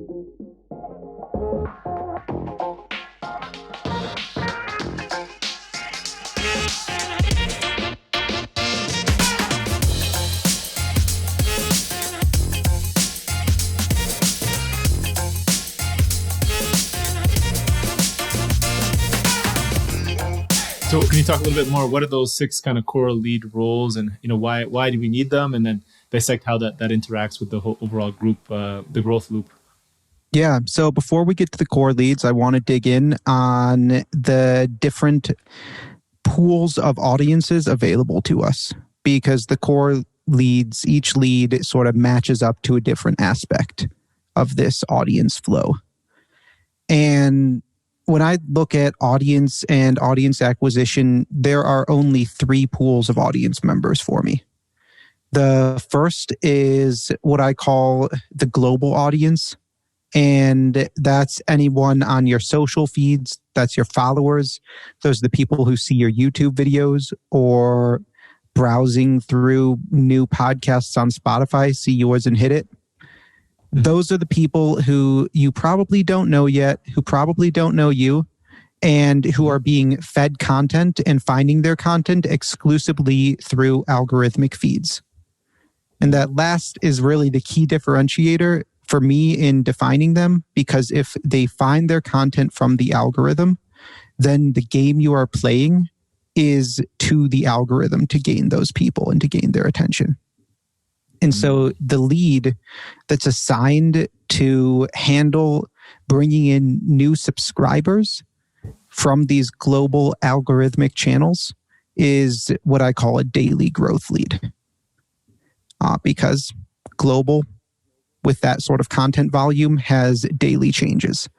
So can you talk a little bit more? What are those 6 kind of core lead roles, and why do we need them? And then dissect how that interacts with the whole overall group, the growth loop. Yeah. So before we get to the core leads, I want to dig in on the different pools of audiences available to us, because the core leads, each lead sort of matches up to a different aspect of this audience flow. And when I look at audience and audience acquisition, there are only 3 pools of audience members for me. The first is what I call the global audience. And that's anyone on your social feeds. That's your followers. Those are the people who see your YouTube videos or browsing through new podcasts on Spotify, see yours and hit it. Those are the people who you probably don't know yet, who probably don't know you, and who are being fed content and finding their content exclusively through algorithmic feeds. And that last is really the key differentiator for me in defining them, because if they find their content from the algorithm, then the game you are playing is to the algorithm to gain those people and to gain their attention. And so the lead that's assigned to handle bringing in new subscribers from these global algorithmic channels is what I call a daily growth lead. Because global, with that sort of content volume, has daily changes.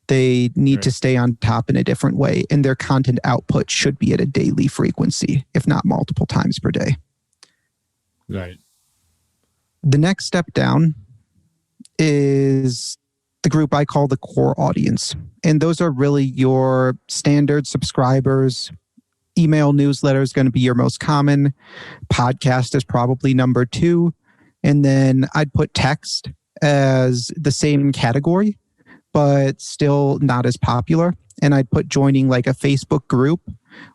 They need to stay on top in a different way, and their content output should be at a daily frequency, if not multiple times per day. Right. The next step down is the group I call the core audience. And those are really your standard subscribers. Email newsletter is going to be your most common. Podcast is probably number 2. And then I'd put text as the same category, but still not as popular. And I'd put joining like a Facebook group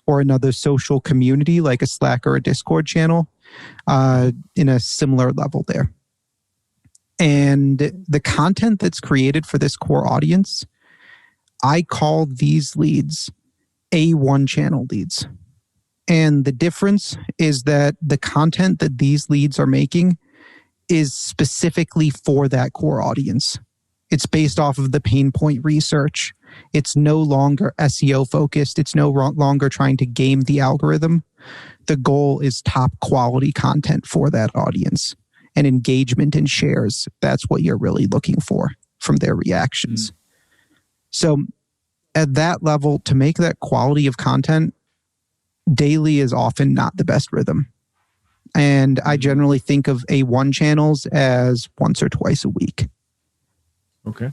or another social community like a Slack or a Discord channel in a similar level there. And the content that's created for this core audience, I call these leads A1 channel leads. And the difference is that the content that these leads are making is specifically for that core audience. It's based off of the pain point research. It's no longer SEO focused. It's no longer trying to game the algorithm. The goal is top quality content for that audience, and engagement and shares. That's what you're really looking for from their reactions. So at that level, to make that quality of content, daily is often not the best rhythm. And I generally think of A1 channels as once or twice a week. Okay.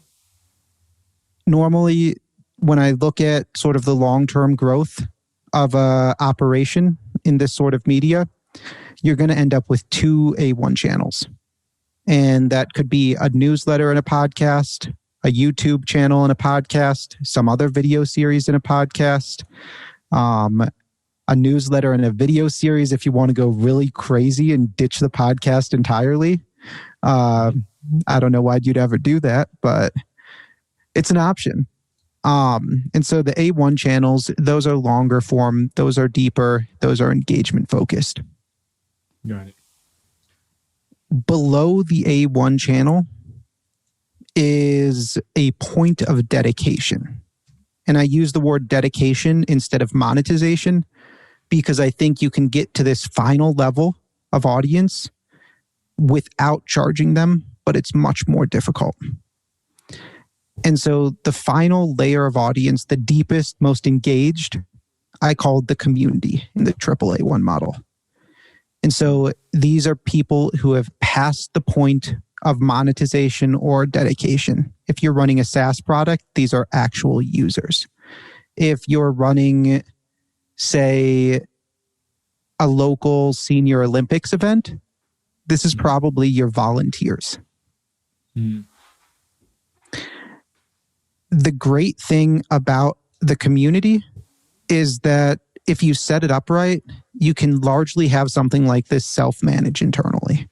Normally, when I look at sort of the long-term growth of a operation in this sort of media, you're going to end up with 2 A1 channels. And that could be a newsletter and a podcast, a YouTube channel and a podcast, some other video series and a podcast, a newsletter and a video series if you want to go really crazy and ditch the podcast entirely. I don't know why you'd ever do that, but it's an option. And so the A1 channels, those are longer form, those are deeper, those are engagement focused. Got it. Below the A1 channel is a point of dedication. And I use the word dedication instead of monetization because I think you can get to this final level of audience without charging them, but it's much more difficult. And so the final layer of audience, the deepest, most engaged, I call the community in the AAA1 model. And so these are people who have passed the point of monetization or dedication. If you're running a SaaS product, these are actual users. If you're running, say, a local senior Olympics event, this is probably your volunteers. the great thing about the community is that if you set it up right, you can largely have something like this self-manage internally.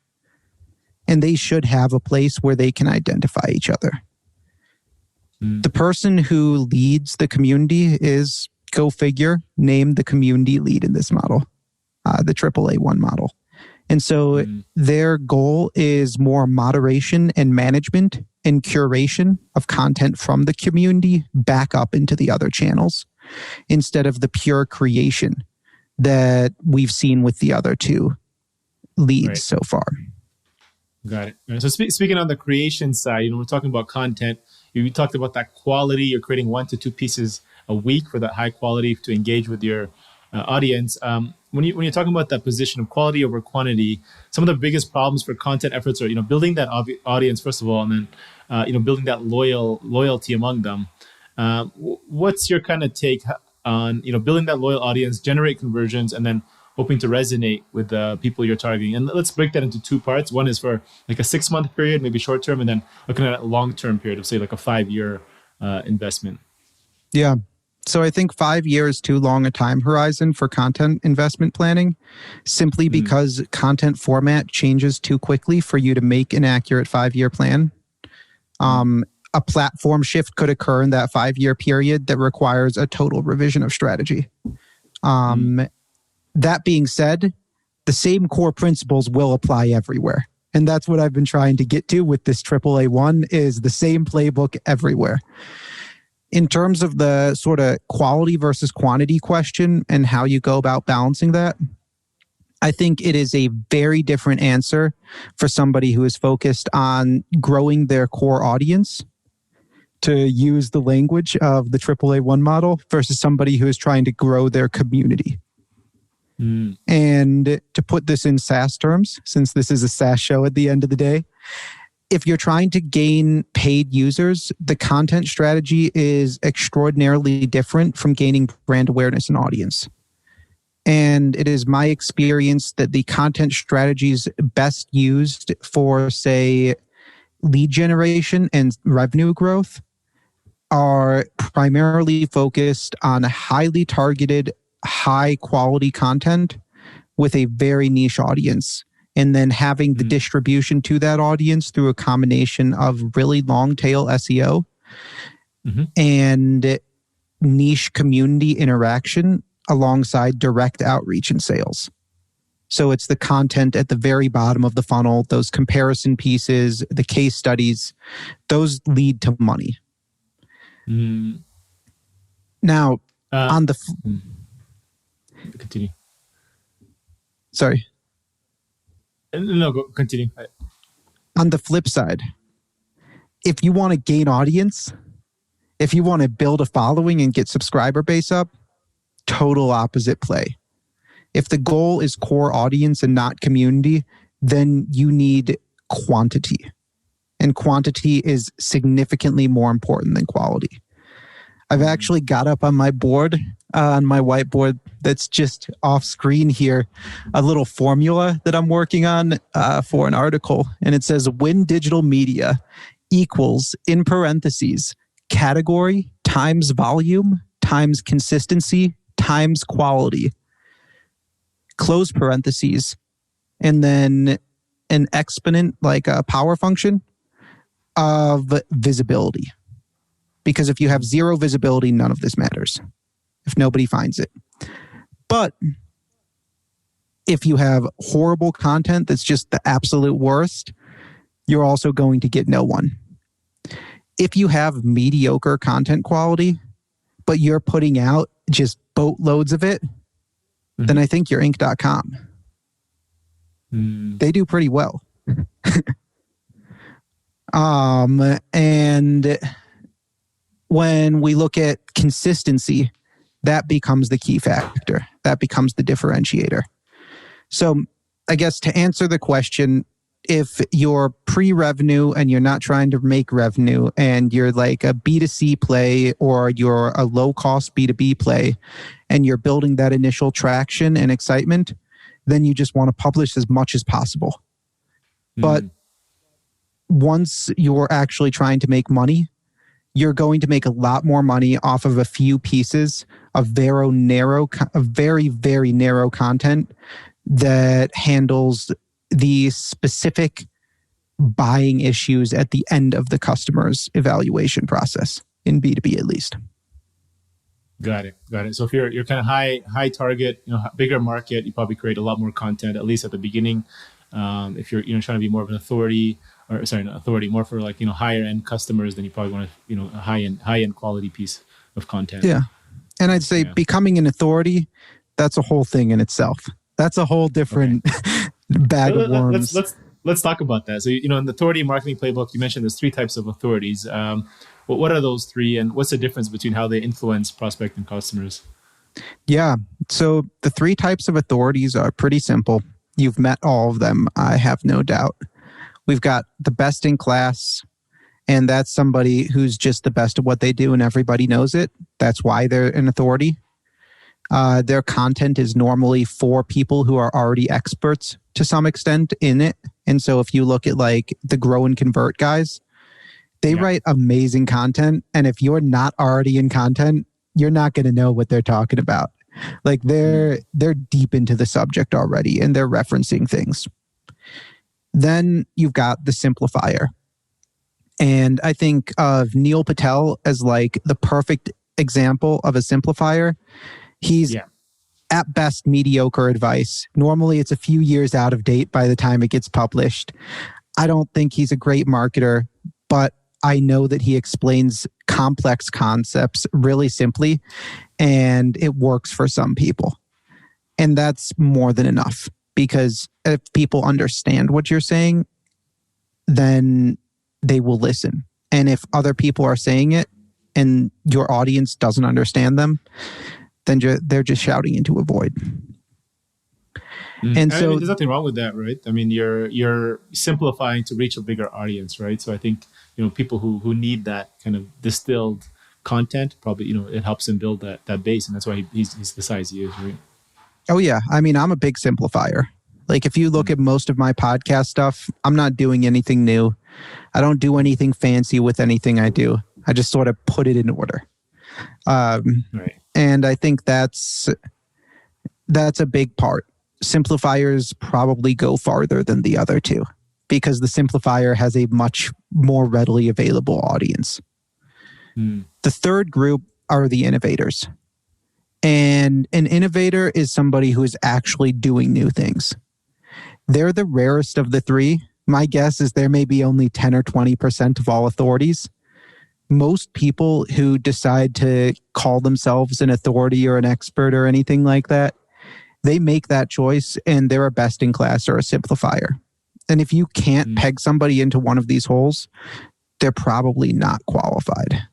And they should have a place where they can identify each other. The person who leads the community is, go figure, named the community lead in this model, the AAA1 model. And so their goal is more moderation and management and curation of content from the community back up into the other channels instead of the pure creation that we've seen with the other two leads so far. Got it. So speaking on the creation side, we're talking about content. You talked about that quality. You're creating 1 to 2 pieces a week for that high quality to engage with your audience. When you're talking about that position of quality over quantity, some of the biggest problems for content efforts are building that audience first of all, and then building that loyalty among them. What's your kind of take on building that loyal audience, generate conversions, and then hoping to resonate with the people you're targeting? And let's break that into 2 parts. One is for like a 6-month period, maybe short term, and then looking at a long-term period of say like a 5-year investment. Yeah. So I think 5 years is too long a time horizon for content investment planning, simply because content format changes too quickly for you to make an accurate 5-year plan. A platform shift could occur in that 5-year period that requires a total revision of strategy. That being said, the same core principles will apply everywhere. And that's what I've been trying to get to with this AAA1 is the same playbook everywhere. In terms of the sort of quality versus quantity question and how you go about balancing that, I think it is a very different answer for somebody who is focused on growing their core audience, to use the language of the AAA1 model, versus somebody who is trying to grow their community. And to put this in SaaS terms, since this is a SaaS show at the end of the day, if you're trying to gain paid users, the content strategy is extraordinarily different from gaining brand awareness and audience. And it is my experience that the content strategies best used for, say, lead generation and revenue growth are primarily focused on highly targeted, high quality content with a very niche audience. And then having the distribution to that audience through a combination of really long tail SEO and niche community interaction alongside direct outreach and sales. So it's the content at the very bottom of the funnel, those comparison pieces, the case studies, those lead to money. Now, on the... Continue. Sorry. No, go continue. On the flip side, if you want to gain audience, if you want to build a following and get subscriber base up, total opposite play. If the goal is core audience and not community, then you need quantity. And quantity is significantly more important than quality. I've actually got up on my board, on my whiteboard that's just off screen here, a little formula that I'm working on for an article. And it says win digital media equals, in parentheses, category times volume times consistency times quality, close parentheses, and then an exponent, like a power function of visibility. Because if you have zero visibility, none of this matters if nobody finds it. But if you have horrible content that's just the absolute worst, you're also going to get no one. If you have mediocre content quality, but you're putting out just boatloads of it, then I think you're Inc.com. They do pretty well. And when we look at consistency, that becomes the key factor. That becomes the differentiator. So I guess to answer the question, if you're pre-revenue and you're not trying to make revenue and you're like a B2C play or you're a low-cost B2B play and you're building that initial traction and excitement, then you just want to publish as much as possible. But once you're actually trying to make money, you're going to make a lot more money off of a few pieces of very narrow, very, very narrow content that handles the specific buying issues at the end of the customer's evaluation process, in B2B at least. Got it. Got it. So if you're kind of high target, bigger market, you probably create a lot more content, at least at the beginning. If you're trying to be more of an authority, or sorry, not authority, more for like higher end customers, then you probably want a high end quality piece of content. Yeah, and I'd say becoming an authority, that's a whole thing in itself. That's a whole different bag of worms. Let's talk about that. So in the authority marketing playbook, you mentioned there's 3 types of authorities. What are those 3, and what's the difference between how they influence prospect and customers? Yeah, so the 3 types of authorities are pretty simple. You've met all of them, I have no doubt. We've got the best in class, and that's somebody who's just the best at what they do and everybody knows it. That's why they're an authority. Their content is normally for people who are already experts to some extent in it. And so if you look at like the Grow and Convert guys, they write amazing content. And if you're not already in content, you're not going to know what they're talking about. Like they're deep into the subject already and they're referencing things. Then you've got the simplifier. And I think of Neil Patel as like the perfect example of a simplifier. He's at best mediocre advice. Normally it's a few years out of date by the time it gets published. I don't think he's a great marketer, but I know that he explains complex concepts really simply and it works for some people. And that's more than enough because if people understand what you're saying, then they will listen. And if other people are saying it and your audience doesn't understand them, then they're just shouting into a void. And so there's nothing wrong with that, right? I mean, you're simplifying to reach a bigger audience, right? So I think, people who need that kind of distilled content, probably, it helps him build that base. And that's why he's the size he is, right? Oh yeah. I mean, I'm a big simplifier. Like if you look at most of my podcast stuff, I'm not doing anything new. I don't do anything fancy with anything I do. I just sort of put it in order. Right. And I think that's a big part. Simplifiers probably go farther than the other two because the simplifier has a much more readily available audience. The third group are the innovators. And an innovator is somebody who is actually doing new things. They're the rarest of the 3. My guess is there may be only 10 or 20% of all authorities. Most people who decide to call themselves an authority or an expert or anything like that, they make that choice and they're a best in class or a simplifier. And if you can't peg somebody into one of these holes, they're probably not qualified.